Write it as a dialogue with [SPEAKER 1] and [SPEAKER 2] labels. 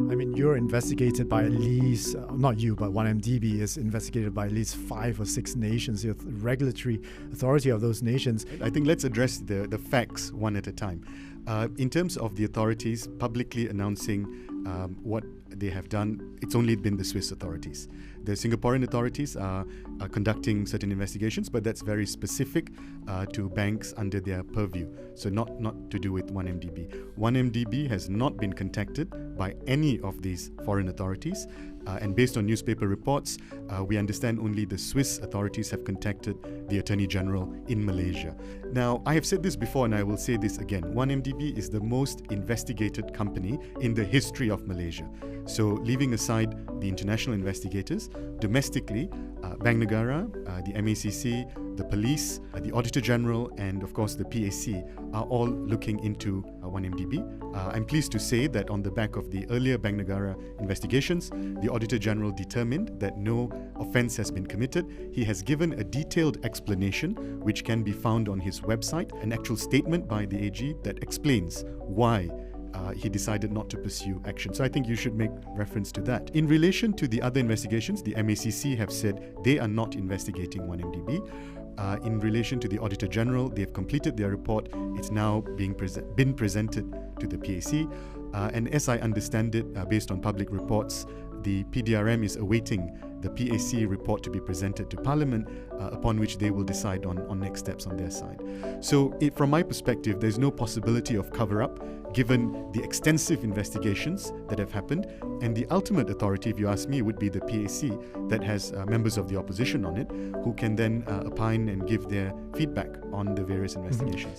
[SPEAKER 1] I mean, you're investigated by at least, not you, but 1MDB is investigated by at least 5 or 6 nations, the regulatory authority of those nations.
[SPEAKER 2] I think let's address the facts one at a time. In terms of the authorities publicly announcing what they have done, it's only been the Swiss authorities. The Singaporean authorities are conducting certain investigations, but that's very specific to banks under their purview, so not to do with 1MDB. 1MDB has not been contacted by any of these foreign authorities, and based on newspaper reports, we understand only the Swiss authorities have contacted the Attorney General in Malaysia. Now, I have said this before and I will say this again. 1MDB is the most investigated company in the history of Malaysia. So, leaving aside the international investigators, domestically, Bank Negara, the MACC, the police, the Auditor General, and of course the PAC are all looking into 1MDB. I'm pleased to say that on the back of the earlier Bank Negara investigations, the Auditor General determined that no offence has been committed. He has given a detailed explanation, which can be found on his website, an actual statement by the AG that explains why he decided not to pursue action. So I think you should make reference to that. In relation to the other investigations, the MACC have said they are not investigating 1MDB. In relation to the Auditor General, they have completed their report. It's now been presented to the PAC. And as I understand it, based on public reports, the PDRM is awaiting the PAC report to be presented to Parliament, upon which they will decide on next steps on their side. So from my perspective, there's no possibility of cover-up given the extensive investigations that have happened, and the ultimate authority, if you ask me, would be the PAC that has members of the opposition on it who can then opine and give their feedback on the various investigations.